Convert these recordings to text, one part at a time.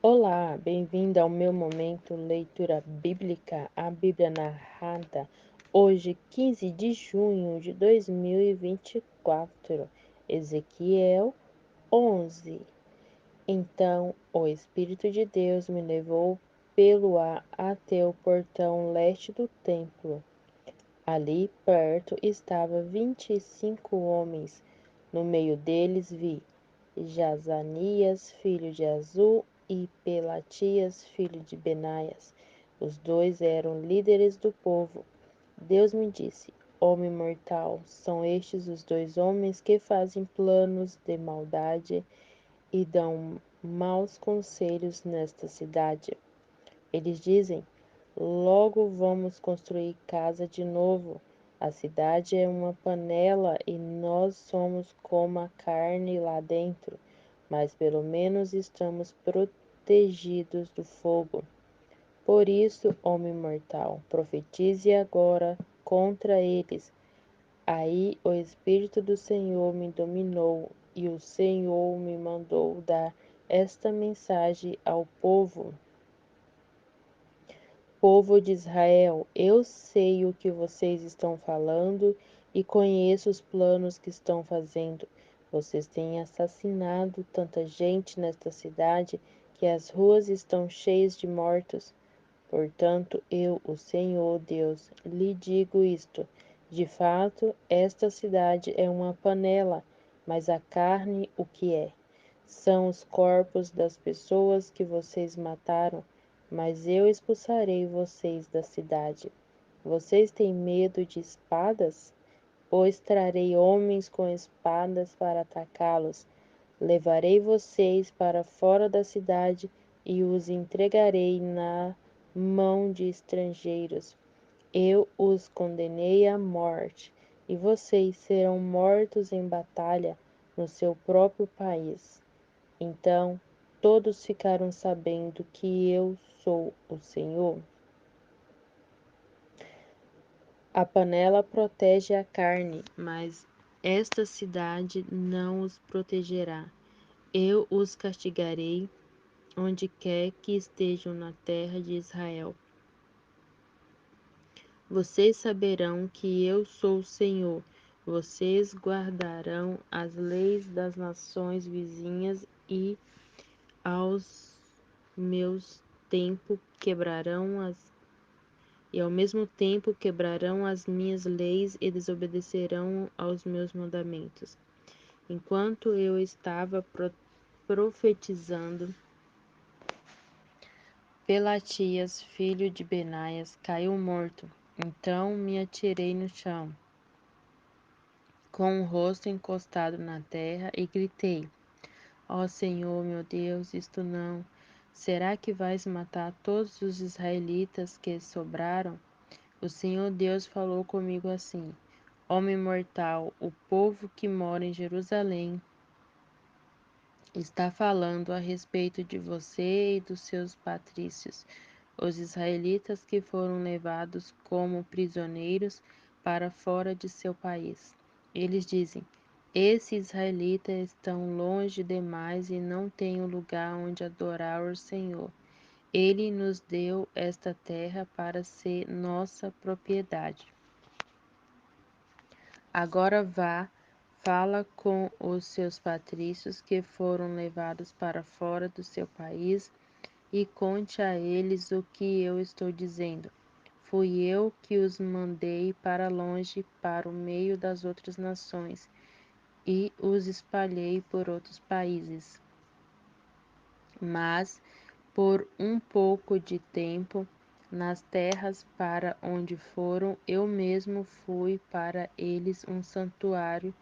Olá, bem-vindo ao meu momento leitura bíblica, a Bíblia narrada, hoje, 15 de junho de 2024, Ezequiel 11. Então o Espírito de Deus me levou pelo ar até o portão leste do templo. Ali perto estavam 25 homens. No meio deles vi Jazanias, filho de Azul, e Pelatias, filho de Benaias. Os dois eram líderes do povo. Deus me disse: Homem mortal, são estes os dois homens que fazem planos de maldade e dão maus conselhos nesta cidade. Eles dizem: Logo vamos construir casa de novo. A cidade é uma panela e nós somos como a carne lá dentro, mas pelo menos estamos protegidos do fogo. Por isso, homem mortal, profetize agora contra eles. Aí o Espírito do Senhor me dominou e o Senhor me mandou dar esta mensagem ao povo. Povo de Israel, eu sei o que vocês estão falando e conheço os planos que estão fazendo. Vocês têm assassinado tanta gente nesta cidade que as ruas estão cheias de mortos. Portanto, eu, o Senhor Deus, lhe digo isto: de fato, esta cidade é uma panela, mas a carne o que é? São os corpos das pessoas que vocês mataram, mas eu expulsarei vocês da cidade. Vocês têm medo de espadas? Pois trarei homens com espadas para atacá-los. Levarei vocês para fora da cidade e os entregarei na mão de estrangeiros. Eu os condenei à morte, e vocês serão mortos em batalha no seu próprio país. Então todos ficaram sabendo que eu sou o Senhor. A panela protege a carne, mas esta cidade não os protegerá. Eu os castigarei onde quer que estejam na terra de Israel. Vocês saberão que eu sou o Senhor. Vocês guardarão as leis das nações vizinhas e aos meus tempo quebrarão e ao mesmo tempo quebrarão as minhas leis e desobedecerão aos meus mandamentos. Enquanto eu estava profetizando, Pelatias, filho de Benaias, caiu morto. Então me atirei no chão, com o rosto encostado na terra, e gritei: Ó Senhor, meu Deus, isto não. Será que vais matar todos os israelitas que sobraram? O Senhor Deus falou comigo assim: Homem mortal, o povo que mora em Jerusalém está falando a respeito de você e dos seus patrícios, os israelitas que foram levados como prisioneiros para fora de seu país. Eles dizem: Esses israelitas estão longe demais e não têm um lugar onde adorar o Senhor. Ele nos deu esta terra para ser nossa propriedade. Agora vá, fala com os seus patrícios que foram levados para fora do seu país e conte a eles o que eu estou dizendo. Fui eu que os mandei para longe, para o meio das outras nações, e os espalhei por outros países. Mas, por um pouco de tempo, nas terras para onde foram, eu mesmo fui para eles um santuário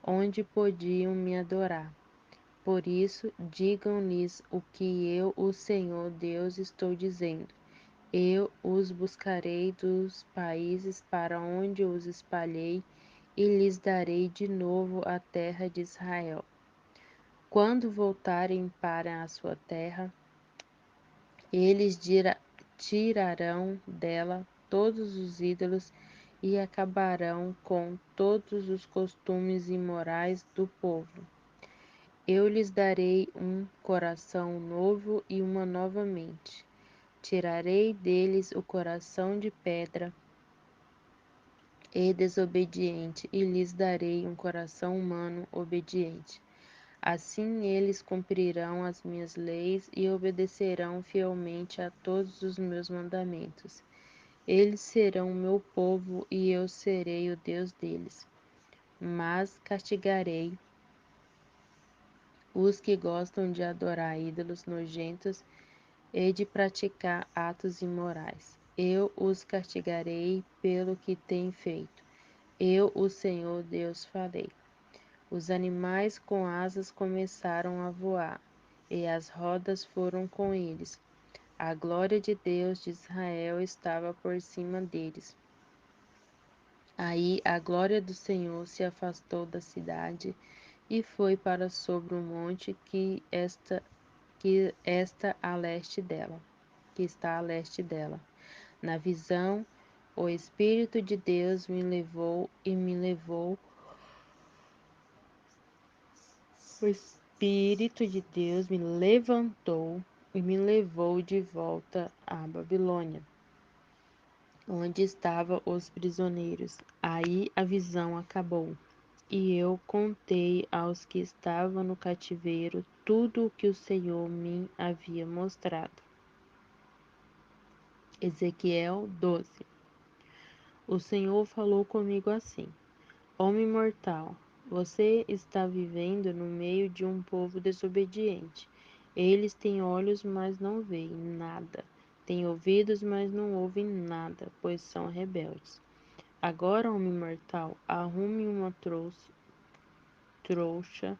onde podiam me adorar. Por isso, digam-lhes o que eu, o Senhor Deus, estou dizendo. Eu os buscarei dos países para onde os espalhei e lhes darei de novo a terra de Israel. Quando voltarem para a sua terra, eles tirarão dela todos os ídolos e acabarão com todos os costumes imorais do povo. Eu lhes darei um coração novo e uma nova mente. Tirarei deles o coração de pedra e desobediente, e lhes darei um coração humano obediente. Assim eles cumprirão as minhas leis e obedecerão fielmente a todos os meus mandamentos. Eles serão o meu povo e eu serei o Deus deles. Mas castigarei os que gostam de adorar ídolos nojentos e de praticar atos imorais. Eu os castigarei pelo que têm feito. Eu, o Senhor Deus, falei. Os animais com asas começaram a voar, e as rodas foram com eles. A glória de Deus de Israel estava por cima deles. Aí a glória do Senhor se afastou da cidade e foi para sobre o monte que está a leste dela. Na visão, o Espírito de Deus me levou e me levou. O Espírito de Deus me levantou e me levou de volta à Babilônia, onde estavam os prisioneiros. Aí a visão acabou, e eu contei aos que estavam no cativeiro tudo o que o Senhor me havia mostrado. Ezequiel 12. O Senhor falou comigo assim: Homem mortal, você está vivendo no meio de um povo desobediente. Eles têm olhos, mas não veem nada. Têm ouvidos, mas não ouvem nada, pois são rebeldes. Agora, homem mortal, arrume uma trouxa,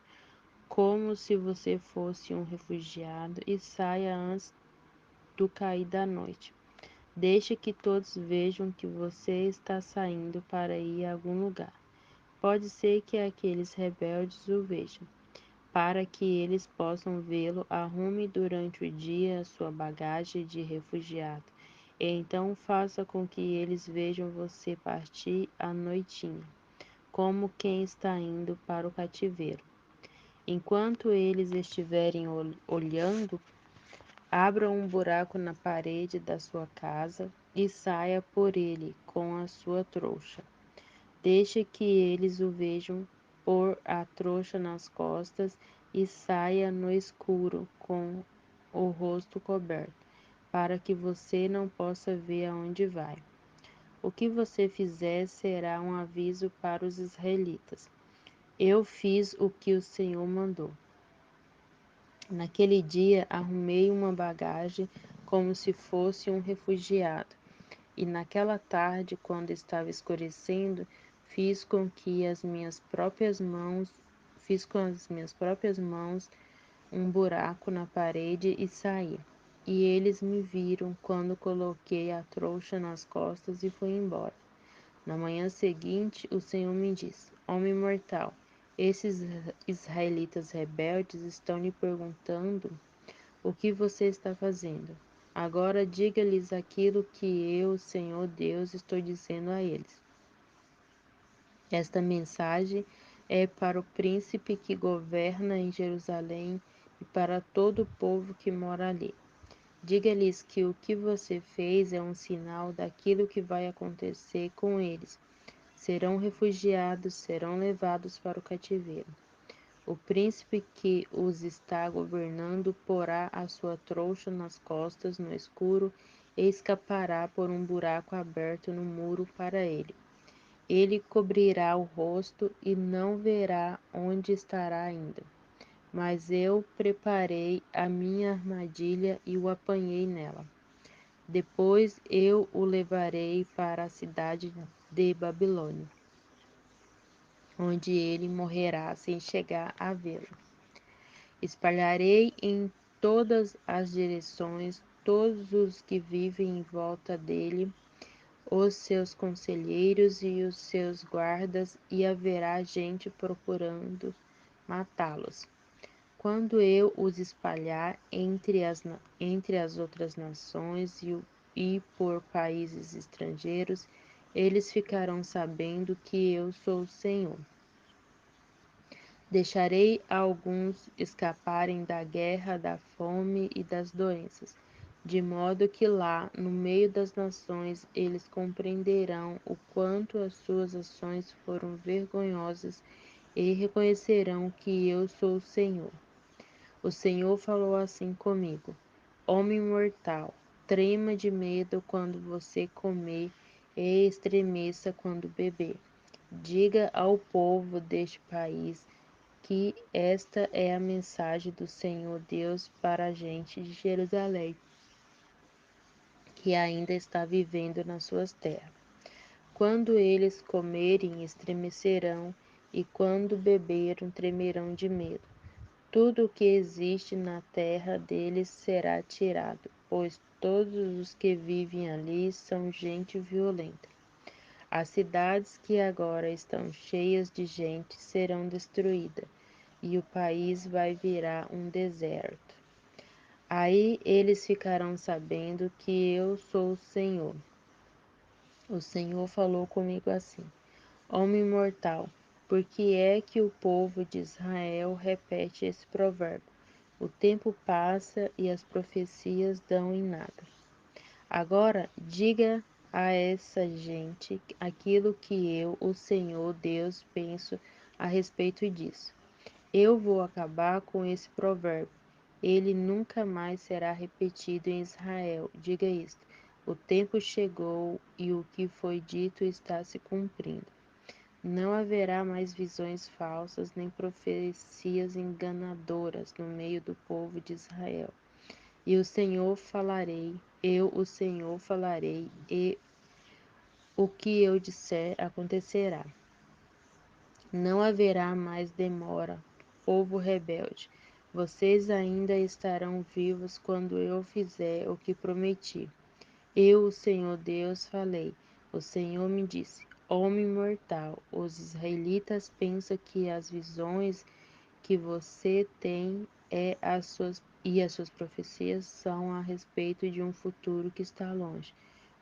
como se você fosse um refugiado, e saia antes do cair da noite. Deixe que todos vejam que você está saindo para ir a algum lugar. Pode ser que aqueles rebeldes o vejam. Para que eles possam vê-lo, arrume durante o dia a sua bagagem de refugiado. E então faça com que eles vejam você partir à noitinha, como quem está indo para o cativeiro. Enquanto eles estiverem olhando, abra um buraco na parede da sua casa e saia por ele com a sua trouxa. Deixe que eles o vejam pôr a trouxa nas costas e saia no escuro com o rosto coberto, para que você não possa ver aonde vai. O que você fizer será um aviso para os israelitas. Eu fiz o que o Senhor mandou. Naquele dia arrumei uma bagagem como se fosse um refugiado, e naquela tarde, quando estava escurecendo, fiz com as minhas próprias mãos um buraco na parede e saí. E eles me viram quando coloquei a trouxa nas costas e fui embora. Na manhã seguinte, o Senhor me disse: Homem mortal, esses israelitas rebeldes estão lhe perguntando o que você está fazendo. Agora diga-lhes aquilo que eu, Senhor Deus, estou dizendo a eles. Esta mensagem é para o príncipe que governa em Jerusalém e para todo o povo que mora ali. Diga-lhes que o que você fez é um sinal daquilo que vai acontecer com eles. Serão refugiados, serão levados para o cativeiro. O príncipe que os está governando porá a sua trouxa nas costas no escuro e escapará por um buraco aberto no muro para ele. Ele cobrirá o rosto e não verá onde estará indo. Mas eu preparei a minha armadilha e o apanhei nela. Depois eu o levarei para a cidade de Babilônia, onde ele morrerá sem chegar a vê-lo. Espalharei em todas as direções todos os que vivem em volta dele, os seus conselheiros e os seus guardas, e haverá gente procurando matá-los. Quando eu os espalhar entre as outras nações e por países estrangeiros, eles ficarão sabendo que eu sou o Senhor. Deixarei alguns escaparem da guerra, da fome e das doenças, de modo que lá, no meio das nações, eles compreenderão o quanto as suas ações foram vergonhosas e reconhecerão que eu sou o Senhor. O Senhor falou assim comigo: Homem mortal, trema de medo quando você comer e estremeça quando beber. Diga ao povo deste país que esta é a mensagem do Senhor Deus para a gente de Jerusalém, que ainda está vivendo nas suas terras. Quando eles comerem, estremecerão, e quando beberam, tremerão de medo. Tudo o que existe na terra deles será tirado, pois todos os que vivem ali são gente violenta. As cidades que agora estão cheias de gente serão destruídas, e o país vai virar um deserto. Aí eles ficarão sabendo que eu sou o Senhor. O Senhor falou comigo assim: Homem mortal, por que é que o povo de Israel repete esse provérbio? O tempo passa e as profecias dão em nada. Agora diga a essa gente aquilo que eu, o Senhor Deus, penso a respeito disso. Eu vou acabar com esse provérbio. Ele nunca mais será repetido em Israel. Diga isto: o tempo chegou e o que foi dito está se cumprindo. Não haverá mais visões falsas nem profecias enganadoras no meio do povo de Israel. E o Senhor falarei, eu, o Senhor, falarei, e o que eu disser acontecerá. Não haverá mais demora, povo rebelde. Vocês ainda estarão vivos quando eu fizer o que prometi. Eu, o Senhor Deus, falei. O Senhor me disse: Homem mortal, os israelitas pensam que as visões que você tem e as suas profecias são a respeito de um futuro que está longe.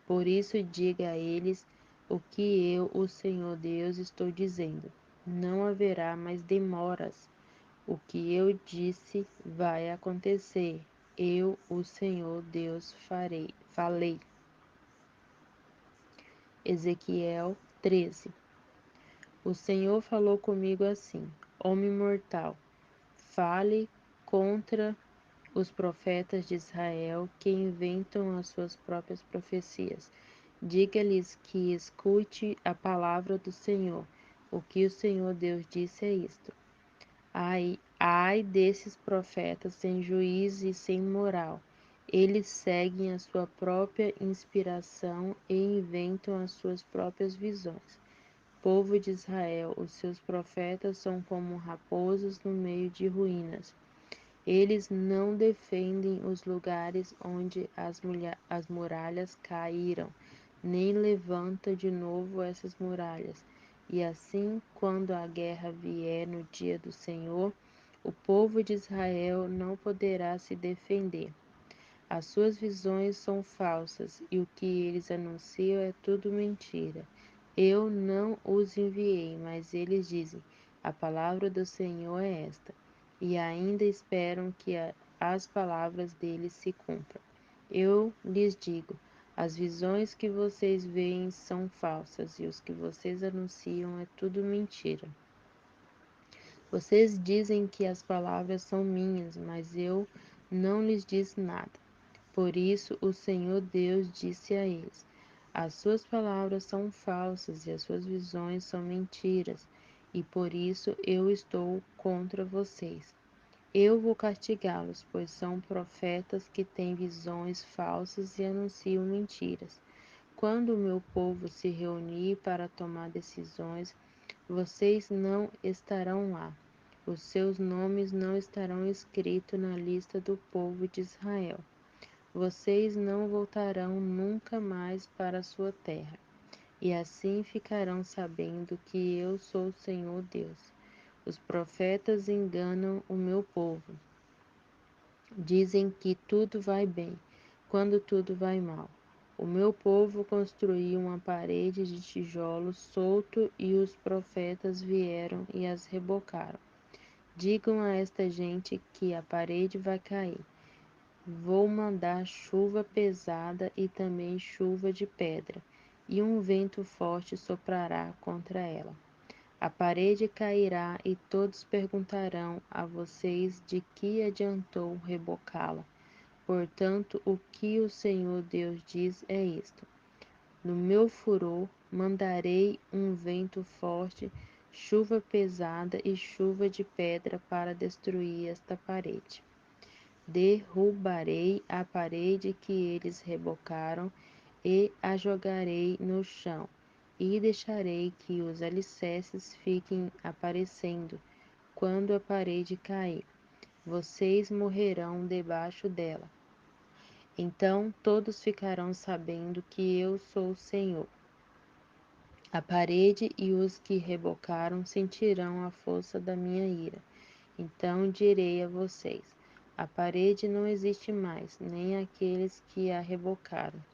Por isso, diga a eles o que eu, o Senhor Deus, estou dizendo. Não haverá mais demoras. O que eu disse vai acontecer. Eu, o Senhor Deus, falei. Ezequiel 13. O Senhor falou comigo assim: Homem mortal, fale contra os profetas de Israel que inventam as suas próprias profecias. Diga-lhes que escute a palavra do Senhor. O que o Senhor Deus disse é isto: ai desses profetas sem juízo e sem moral. Eles seguem a sua própria inspiração e inventam as suas próprias visões. Povo de Israel, os seus profetas são como raposas no meio de ruínas. Eles não defendem os lugares onde as muralhas caíram, nem levantam de novo essas muralhas. E assim, quando a guerra vier no dia do Senhor, o povo de Israel não poderá se defender. As suas visões são falsas e o que eles anunciam é tudo mentira. Eu não os enviei, mas eles dizem: a palavra do Senhor é esta. E ainda esperam que as palavras deles se cumpram. Eu lhes digo: as visões que vocês veem são falsas e os que vocês anunciam é tudo mentira. Vocês dizem que as palavras são minhas, mas eu não lhes disse nada. Por isso o Senhor Deus disse a eles: as suas palavras são falsas e as suas visões são mentiras, e por isso eu estou contra vocês. Eu vou castigá-los, pois são profetas que têm visões falsas e anunciam mentiras. Quando o meu povo se reunir para tomar decisões, vocês não estarão lá. Os seus nomes não estarão escritos na lista do povo de Israel. Vocês não voltarão nunca mais para a sua terra, e assim ficarão sabendo que eu sou o Senhor Deus. Os profetas enganam o meu povo. Dizem que tudo vai bem, quando tudo vai mal. O meu povo construiu uma parede de tijolos solto e os profetas vieram e as rebocaram. Digam a esta gente que a parede vai cair. Vou mandar chuva pesada e também chuva de pedra, e um vento forte soprará contra ela. A parede cairá e todos perguntarão a vocês de que adiantou rebocá-la. Portanto, o que o Senhor Deus diz é isto: no meu furor mandarei um vento forte, chuva pesada e chuva de pedra para destruir esta parede. Derrubarei a parede que eles rebocaram e a jogarei no chão, e deixarei que os alicerces fiquem aparecendo quando a parede cair. Vocês morrerão debaixo dela. Então todos ficarão sabendo que eu sou o Senhor. A parede e os que rebocaram sentirão a força da minha ira. Então direi a vocês: a parede não existe mais, nem aqueles que a rebocaram.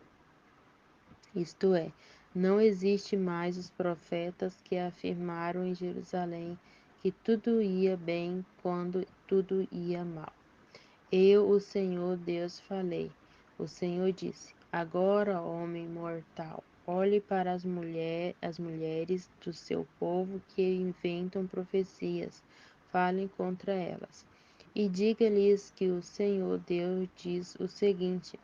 Isto é, não existe mais os profetas que afirmaram em Jerusalém que tudo ia bem quando tudo ia mal. Eu, o Senhor Deus, falei. O Senhor disse: agora, homem mortal, olhe para as mulheres do seu povo que inventam profecias, falem contra elas. E diga-lhes que o Senhor Deus diz o seguinte: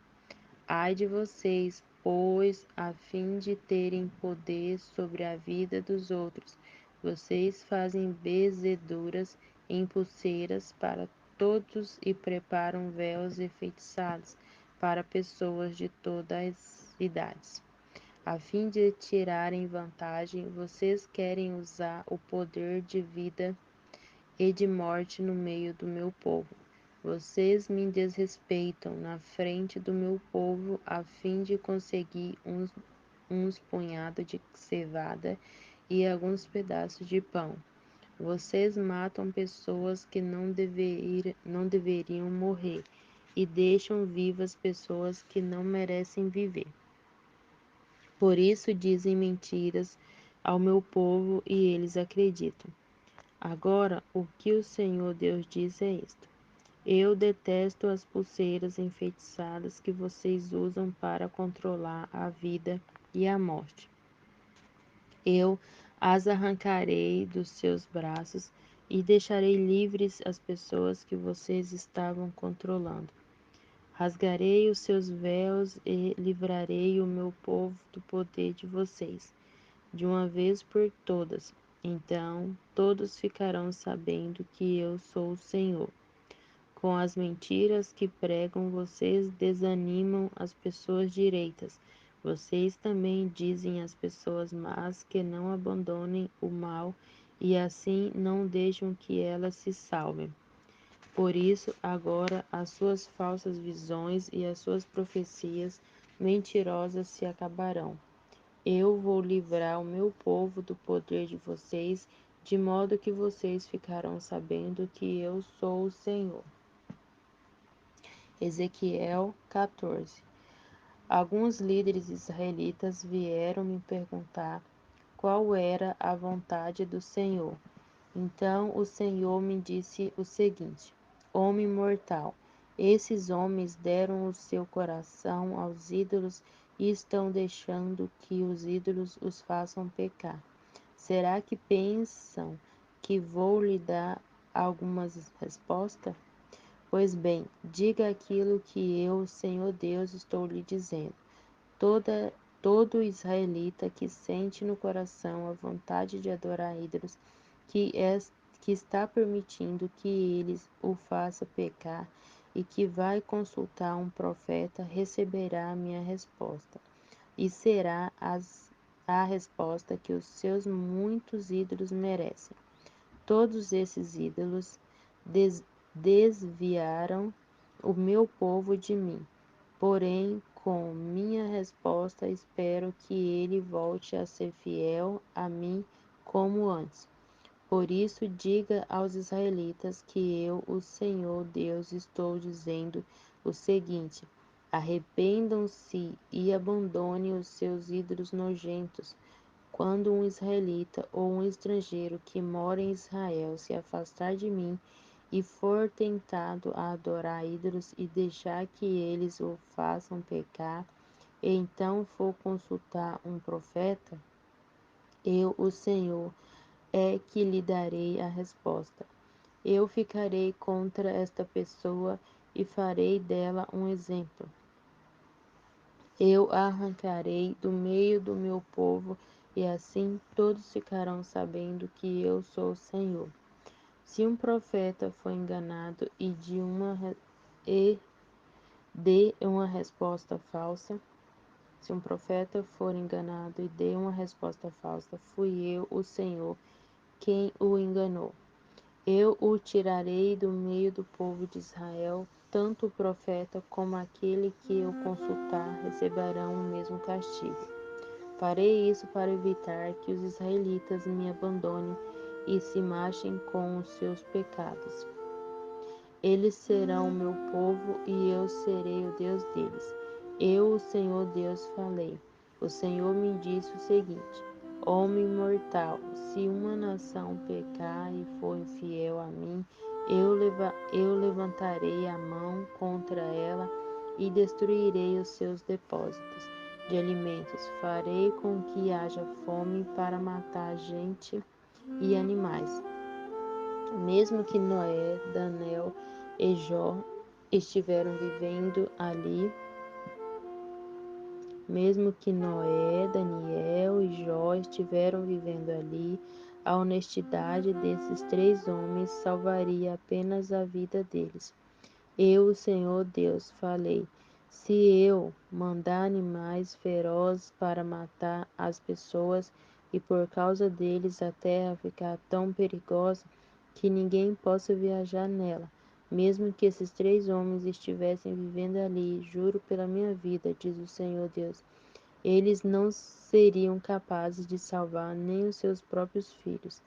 ai de vocês, pois, a fim de terem poder sobre a vida dos outros, vocês fazem benzeduras em pulseiras para todos e preparam véus enfeitiçados para pessoas de todas as idades. A fim de tirarem vantagem, vocês querem usar o poder de vida e de morte no meio do meu povo. Vocês me desrespeitam na frente do meu povo a fim de conseguir uns punhados de cevada e alguns pedaços de pão. Vocês matam pessoas que não deveriam morrer e deixam vivas pessoas que não merecem viver. Por isso dizem mentiras ao meu povo e eles acreditam. Agora, o que o Senhor Deus diz é isto: eu detesto as pulseiras enfeitiçadas que vocês usam para controlar a vida e a morte. Eu as arrancarei dos seus braços e deixarei livres as pessoas que vocês estavam controlando. Rasgarei os seus véus e livrarei o meu povo do poder de vocês, de uma vez por todas. Então todos ficarão sabendo que eu sou o Senhor. Com as mentiras que pregam, vocês desanimam as pessoas direitas. Vocês também dizem às pessoas más que não abandonem o mal e assim não deixam que elas se salvem. Por isso, agora as suas falsas visões e as suas profecias mentirosas se acabarão. Eu vou livrar o meu povo do poder de vocês, de modo que vocês ficarão sabendo que eu sou o Senhor. Ezequiel 14. Alguns líderes israelitas vieram me perguntar qual era a vontade do Senhor. Então o Senhor me disse o seguinte: homem mortal, esses homens deram o seu coração aos ídolos e estão deixando que os ídolos os façam pecar. Será que pensam que vou lhe dar alguma resposta? Pois bem, diga aquilo que eu, Senhor Deus, estou lhe dizendo. Todo israelita que sente no coração a vontade de adorar ídolos, que está permitindo que eles o façam pecar e que vai consultar um profeta, receberá a minha resposta. E será a resposta que os seus muitos ídolos merecem. Todos esses ídolos desviaram o meu povo de mim. Porém, com minha resposta, espero que ele volte a ser fiel a mim como antes. Por isso, diga aos israelitas que eu, o Senhor Deus, estou dizendo o seguinte: arrependam-se e abandonem os seus ídolos nojentos. quando um israelita ou um estrangeiro que mora em Israel se afastar de mim e for tentado a adorar ídolos e deixar que eles o façam pecar, e então for consultar um profeta, eu, o Senhor, é que lhe darei a resposta. Eu ficarei contra esta pessoa e farei dela um exemplo. Eu a arrancarei do meio do meu povo, e assim todos ficarão sabendo que eu sou o Senhor. Se um profeta for enganado e dê uma resposta falsa, se um profeta for enganado e dê uma resposta falsa, fui eu, o Senhor, quem o enganou. Eu o tirarei do meio do povo de Israel, tanto o profeta como aquele que eu consultar receberão o mesmo castigo. Farei isso para evitar que os israelitas me abandonem e se marchem com os seus pecados. Eles serão o meu povo e eu serei o Deus deles. Eu, o Senhor Deus, falei. O Senhor me disse o seguinte: Homem mortal, se uma nação pecar e for infiel a mim, eu levantarei a mão contra ela e destruirei os seus depósitos de alimentos. Farei com que haja fome para matar gente e animais. Mesmo que Noé, Daniel e Jó estiveram vivendo ali, mesmo que Noé, Daniel e Jó estiveram vivendo ali, a honestidade desses três homens salvaria apenas a vida deles. Eu, o Senhor Deus, falei: se eu mandar animais ferozes para matar as pessoas e por causa deles a terra ficar tão perigosa que ninguém possa viajar nela, mesmo que esses três homens estivessem vivendo ali, juro pela minha vida, diz o Senhor Deus, eles não seriam capazes de salvar nem os seus próprios filhos.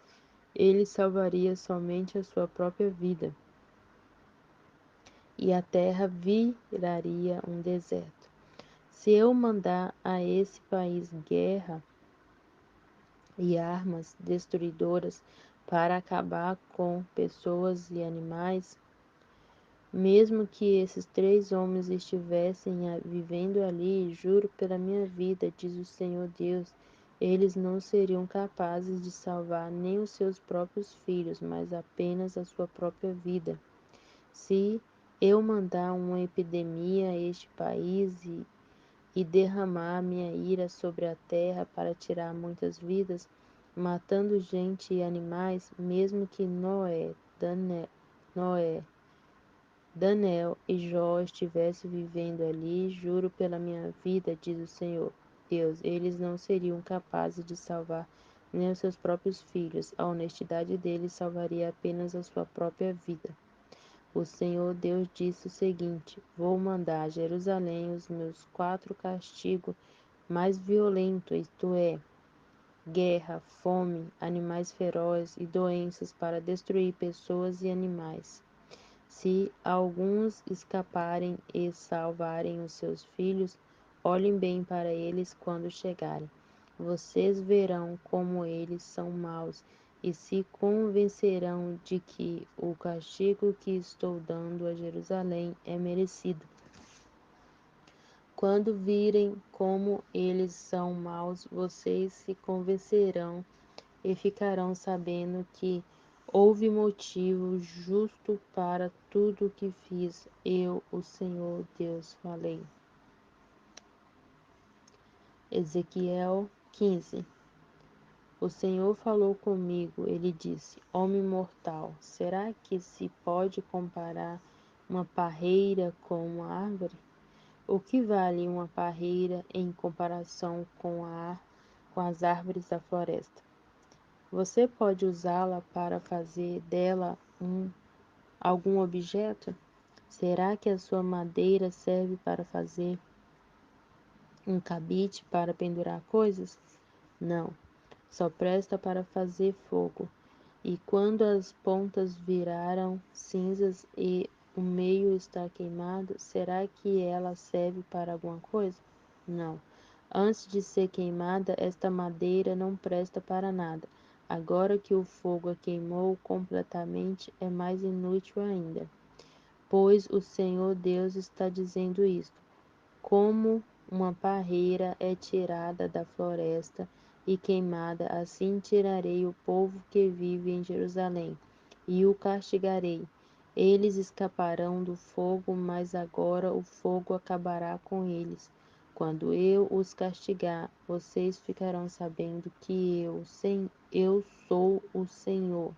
Ele salvaria somente a sua própria vida, e a terra viraria um deserto. Se eu mandar a esse país guerra e armas destruidoras para acabar com pessoas e animais, mesmo que esses três homens estivessem vivendo ali, juro pela minha vida, diz o Senhor Deus, eles não seriam capazes de salvar nem os seus próprios filhos, mas apenas a sua própria vida. Se eu mandar uma epidemia a este país e derramar minha ira sobre a terra para tirar muitas vidas, matando gente e animais, mesmo que Noé, Daniel e Jó estivessem vivendo ali, juro pela minha vida, diz o Senhor Deus, eles não seriam capazes de salvar nem os seus próprios filhos. A honestidade deles salvaria apenas a sua própria vida. O Senhor Deus disse o seguinte: vou mandar a Jerusalém os meus 4 castigos mais violentos, isto é, guerra, fome, animais ferozes e doenças para destruir pessoas e animais. Se alguns escaparem e salvarem os seus filhos, olhem bem para eles quando chegarem. Vocês verão como eles são maus e se convencerão de que o castigo que estou dando a Jerusalém é merecido. Quando virem como eles são maus, vocês se convencerão e ficarão sabendo que houve motivo justo para tudo o que fiz. Eu, o Senhor Deus, falei. Ezequiel 15. O Senhor falou comigo, ele disse: Homem mortal, será que se pode comparar uma parreira com uma árvore? O que vale uma parreira em comparação com as árvores da floresta? Você pode usá-la para fazer dela algum objeto? Será que a sua madeira serve para fazer um cabide para pendurar coisas? Não, só presta para fazer fogo. E quando as pontas viraram cinzas e o meio está queimado, será que ela serve para alguma coisa? Não. Antes de ser queimada, esta madeira não presta para nada. Agora que o fogo a queimou completamente, é mais inútil ainda. Pois o Senhor Deus está dizendo isto: como uma parreira é tirada da floresta e queimada, assim tirarei o povo que vive em Jerusalém, e o castigarei. Eles escaparão do fogo, mas agora o fogo acabará com eles. Quando eu os castigar, vocês ficarão sabendo que eu sou o Senhor.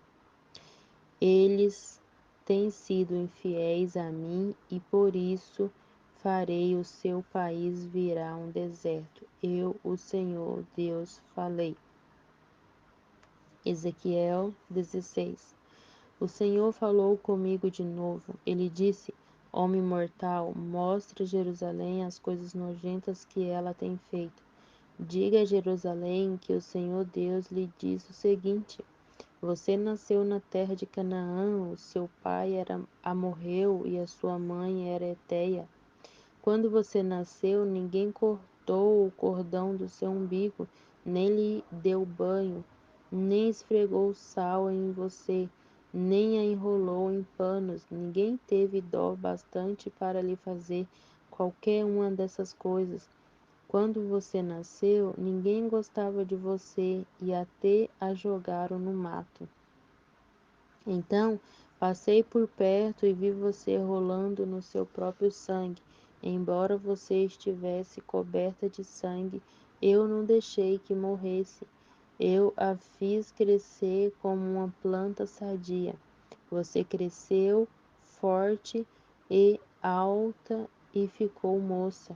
Eles têm sido infiéis a mim e por isso farei o seu país virar um deserto. Eu, o Senhor Deus, falei. Ezequiel 16. O Senhor falou comigo de novo. Ele disse: Homem mortal, mostre a Jerusalém as coisas nojentas que ela tem feito. Diga a Jerusalém que o Senhor Deus lhe diz o seguinte: você nasceu na terra de Canaã, o seu pai era amorreu e a sua mãe era heteia. Quando você nasceu, ninguém cortou o cordão do seu umbigo, nem lhe deu banho, nem esfregou sal em você, nem a enrolou em panos. Ninguém teve dó bastante para lhe fazer qualquer uma dessas coisas. Quando você nasceu, ninguém gostava de você e até a jogaram no mato. Então, passei por perto e vi você rolando no seu próprio sangue. Embora você estivesse coberta de sangue, eu não deixei que morresse. Eu a fiz crescer como uma planta sadia. Você cresceu forte e alta e ficou moça.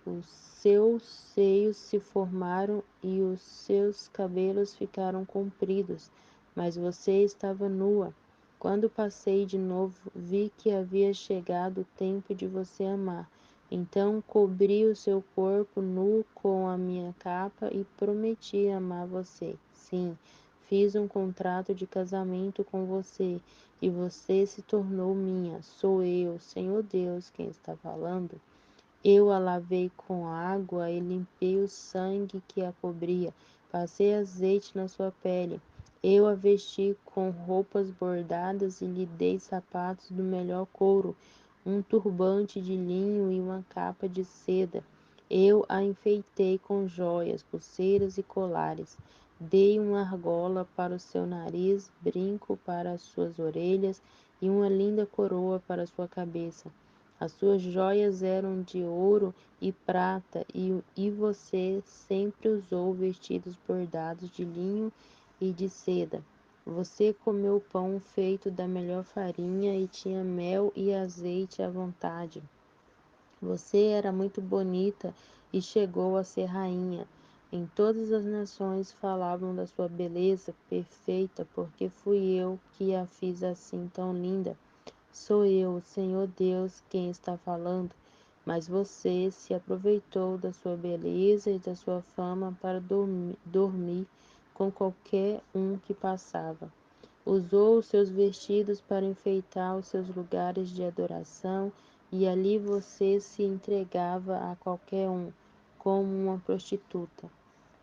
Os seus seios se formaram e os seus cabelos ficaram compridos, mas você estava nua. Quando passei de novo, vi que havia chegado o tempo de você amar. Então cobri o seu corpo nu com a minha capa e prometi amar você. Sim, fiz um contrato de casamento com você e você se tornou minha. Sou eu, Senhor Deus, quem está falando. Eu a lavei com água e limpei o sangue que a cobria. Passei azeite na sua pele. Eu a vesti com roupas bordadas e lhe dei sapatos do melhor couro, um turbante de linho e uma capa de seda. Eu a enfeitei com joias, pulseiras e colares. Dei uma argola para o seu nariz, brinco para as suas orelhas e uma linda coroa para a sua cabeça. As suas joias eram de ouro e prata, e você sempre usou vestidos bordados de linho e de seda. Você comeu pão feito da melhor farinha e tinha mel e azeite à vontade. Você era muito bonita e chegou a ser rainha. Em todas as nações falavam da sua beleza perfeita, porque fui eu que a fiz assim tão linda. Sou eu, o Senhor Deus, quem está falando, mas você se aproveitou da sua beleza e da sua fama para dormir com qualquer um que passava. Usou os seus vestidos para enfeitar os seus lugares de adoração, e ali você se entregava a qualquer um, como uma prostituta.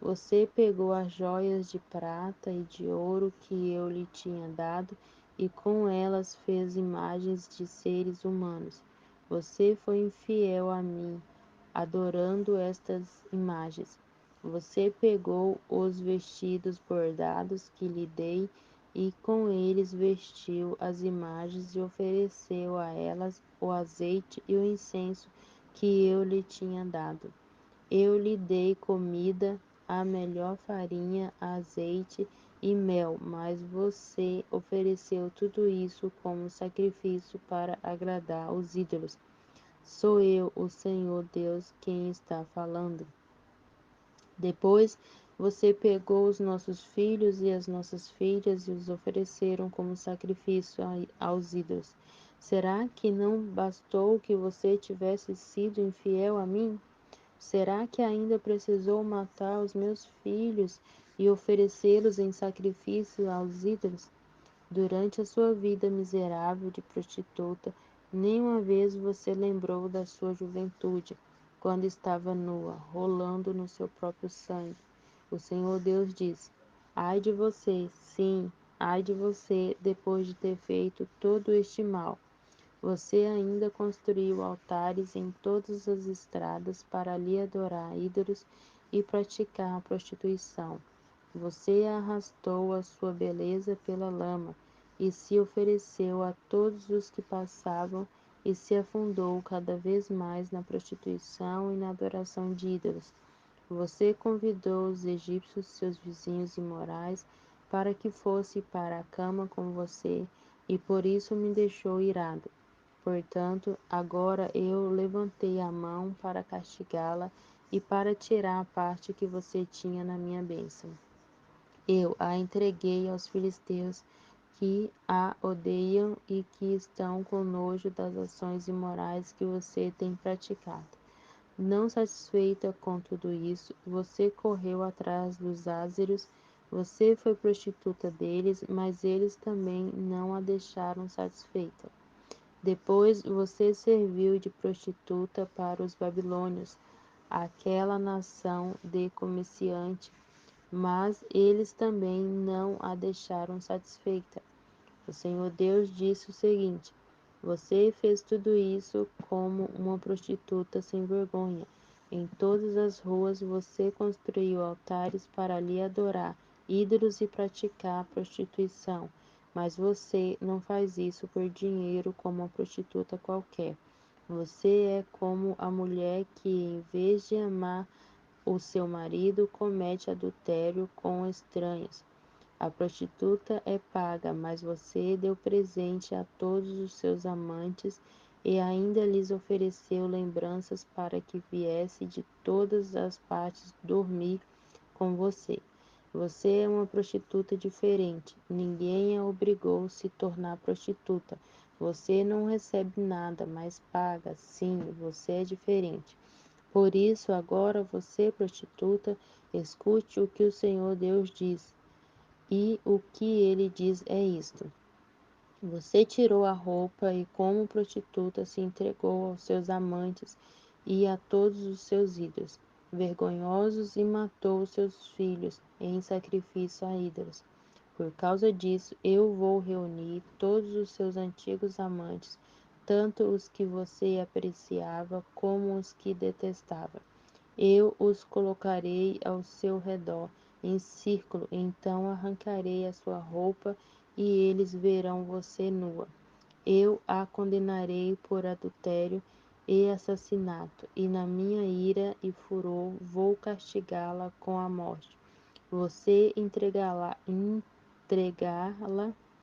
Você pegou as joias de prata e de ouro que eu lhe tinha dado e com elas fez imagens de seres humanos. Você foi infiel a mim, adorando estas imagens. Você pegou os vestidos bordados que lhe dei e com eles vestiu as imagens e ofereceu a elas o azeite e o incenso que eu lhe tinha dado. Eu lhe dei comida, a melhor farinha, azeite e mel, mas você ofereceu tudo isso como sacrifício para agradar os ídolos. Sou eu, o Senhor Deus, quem está falando. Depois você pegou os nossos filhos e as nossas filhas e os ofereceram como sacrifício aos ídolos. Será que não bastou que você tivesse sido infiel a mim? Será que ainda precisou matar os meus filhos e oferecê-los em sacrifício aos ídolos? Durante a sua vida miserável de prostituta, nenhuma vez você lembrou da sua juventude, quando estava nua, rolando no seu próprio sangue. O Senhor Deus disse: Ai de você, sim, ai de você, depois de ter feito todo este mal. Você ainda construiu altares em todas as estradas para ali adorar ídolos e praticar a prostituição. Você arrastou a sua beleza pela lama e se ofereceu a todos os que passavam e se afundou cada vez mais na prostituição e na adoração de ídolos. Você convidou os egípcios, seus vizinhos imorais, para que fosse para a cama com você, e por isso me deixou irado. Portanto, agora eu levantei a mão para castigá-la e para tirar a parte que você tinha na minha bênção. Eu a entreguei aos filisteus que a odeiam e que estão com nojo das ações imorais que você tem praticado. Não satisfeita com tudo isso, você correu atrás dos ázeros, você foi prostituta deles, mas eles também não a deixaram satisfeita. Depois você serviu de prostituta para os babilônios, aquela nação de comerciante, mas eles também não a deixaram satisfeita. O Senhor Deus disse o seguinte: Você fez tudo isso como uma prostituta sem vergonha. Em todas as ruas você construiu altares para lhe adorar, ídolos e praticar prostituição. Mas você não faz isso por dinheiro como uma prostituta qualquer. Você é como a mulher que, em vez de amar o seu marido, comete adultério com estranhos. A prostituta é paga, mas você deu presente a todos os seus amantes e ainda lhes ofereceu lembranças para que viesse de todas as partes dormir com você. Você é uma prostituta diferente. Ninguém a obrigou a se tornar prostituta. Você não recebe nada, mas paga. Sim, você é diferente. Por isso, agora você, prostituta, escute o que o Senhor Deus diz. E o que ele diz é isto: Você tirou a roupa e, como prostituta, se entregou aos seus amantes e a todos os seus ídolos vergonhosos e matou os seus filhos em sacrifício a ídolos. Por causa disso, eu vou reunir todos os seus antigos amantes, tanto os que você apreciava como os que detestava. Eu os colocarei ao seu redor, em círculo, então arrancarei a sua roupa e eles verão você nua. Eu a condenarei por adultério e assassinato, e na minha ira e furor vou castigá-la com a morte. Você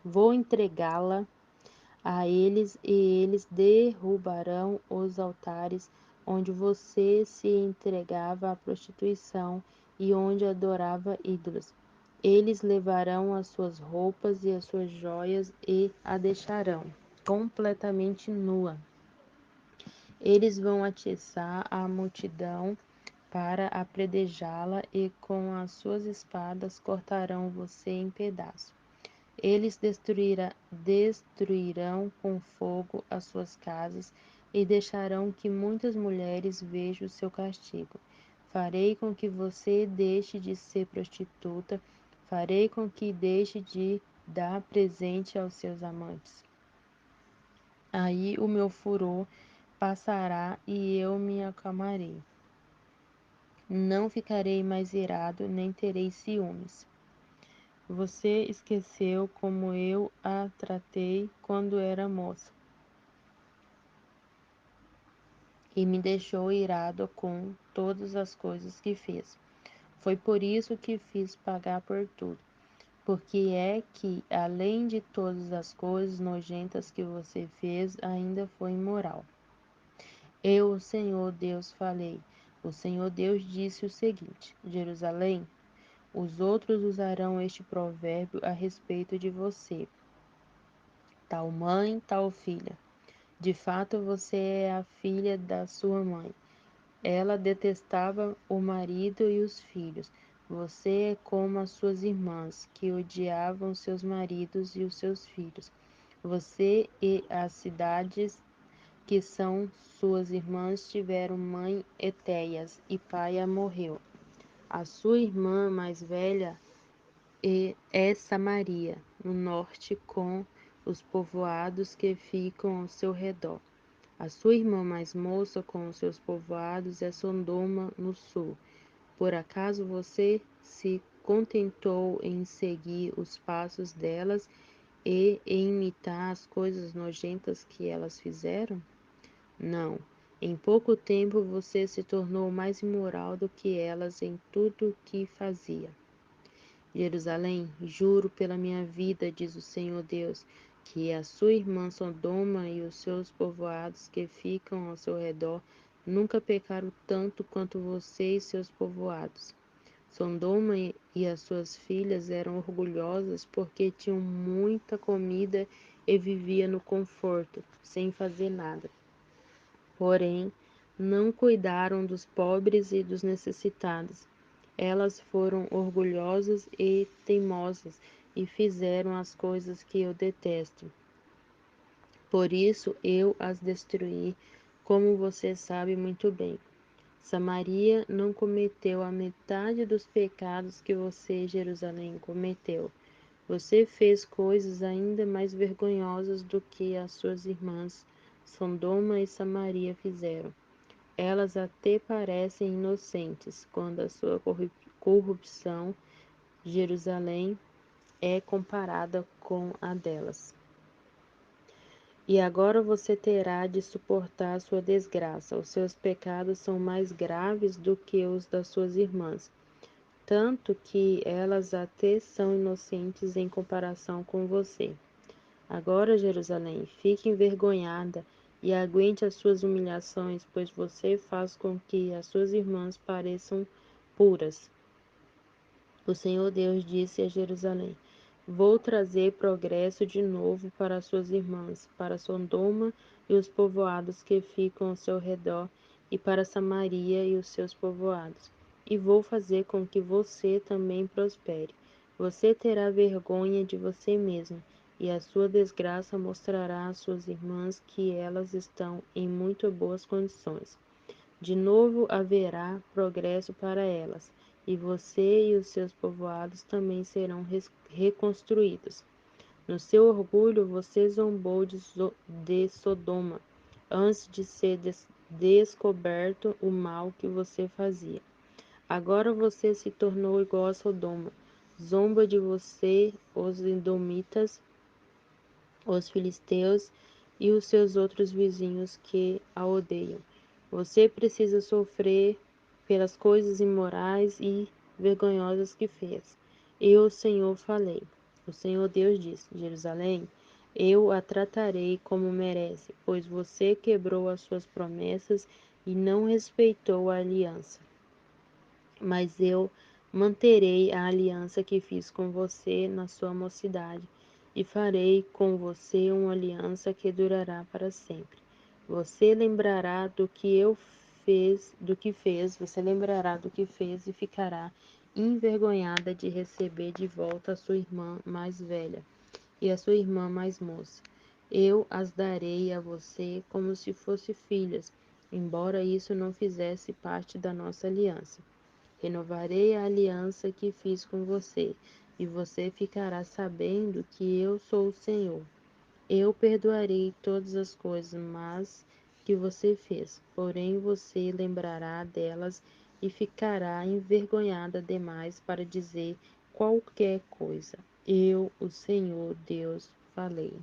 vou entregá-la a eles e eles derrubarão os altares onde você se entregava à prostituição e onde adorava ídolos. Eles levarão as suas roupas e as suas joias e a deixarão completamente nua. Eles vão atiçar a multidão para apredejá-la e com as suas espadas cortarão você em pedaços. Eles destruirão com fogo as suas casas e deixarão que muitas mulheres vejam o seu castigo. Farei com que você deixe de ser prostituta, farei com que deixe de dar presente aos seus amantes. Aí o meu furor passará e eu me acalmarei. Não ficarei mais irado, nem terei ciúmes. Você esqueceu como eu a tratei quando era moça e me deixou irado com todas as coisas que fez. Foi por isso que fiz pagar por tudo, porque é que, além de todas as coisas nojentas que você fez, ainda foi imoral. Eu, o Senhor Deus, falei. O Senhor Deus disse o seguinte: Jerusalém, os outros usarão este provérbio a respeito de você. Tal mãe, tal filha. De fato, você é a filha da sua mãe. Ela detestava o marido e os filhos. Você é como as suas irmãs, que odiavam seus maridos e os seus filhos. Você e as cidades que são suas irmãs, tiveram mãe Etéias, e pai morreu. A sua irmã mais velha é Samaria, no norte, com os povoados que ficam ao seu redor. A sua irmã mais moça, com os seus povoados, é Sodoma, no sul. Por acaso você se contentou em seguir os passos delas e em imitar as coisas nojentas que elas fizeram? Não. Em pouco tempo você se tornou mais imoral do que elas em tudo o que fazia. Jerusalém, juro pela minha vida, diz o Senhor Deus, que a sua irmã Sodoma e os seus povoados que ficam ao seu redor nunca pecaram tanto quanto você e seus povoados. Sodoma e as suas filhas eram orgulhosas porque tinham muita comida e viviam no conforto, sem fazer nada. Porém, não cuidaram dos pobres e dos necessitados. Elas foram orgulhosas e teimosas e fizeram as coisas que eu detesto. Por isso eu as destruí, como você sabe muito bem. Samaria não cometeu a metade dos pecados que você, Jerusalém, cometeu. Você fez coisas ainda mais vergonhosas do que as suas irmãs, Sodoma e Samaria, fizeram. Elas até parecem inocentes quando a sua corrupção, Jerusalém, é comparada com a delas. E agora você terá de suportar sua desgraça. Os seus pecados são mais graves do que os das suas irmãs, tanto que elas até são inocentes em comparação com você. Agora, Jerusalém, fique envergonhada e aguente as suas humilhações, pois você faz com que as suas irmãs pareçam puras. O Senhor Deus disse a Jerusalém: Vou trazer progresso de novo para suas irmãs, para Sodoma e os povoados que ficam ao seu redor, e para Samaria e os seus povoados. E vou fazer com que você também prospere. Você terá vergonha de você mesmo, e a sua desgraça mostrará às suas irmãs que elas estão em muito boas condições. De novo haverá progresso para elas, e você e os seus povoados também serão reconstruídos. No seu orgulho, você zombou de Sodoma, antes de ser descoberto o mal que você fazia. Agora você se tornou igual a Sodoma. Zomba de você os edomitas, os filisteus e os seus outros vizinhos que a odeiam. Você precisa sofrer pelas coisas imorais e vergonhosas que fez. Eu, o Senhor, falei. O Senhor Deus disse: Jerusalém, eu a tratarei como merece, pois você quebrou as suas promessas e não respeitou a aliança. Mas eu manterei a aliança que fiz com você na sua mocidade, e farei com você uma aliança que durará para sempre. Você lembrará do que fez, você lembrará do que fez e ficará envergonhada de receber de volta a sua irmã mais velha e a sua irmã mais moça. Eu as darei a você como se fossem filhas, embora isso não fizesse parte da nossa aliança. Renovarei a aliança que fiz com você, e você ficará sabendo que eu sou o Senhor. Eu perdoarei todas as coisas mas que você fez, porém você lembrará delas e ficará envergonhada demais para dizer qualquer coisa. Eu, o Senhor Deus, falei.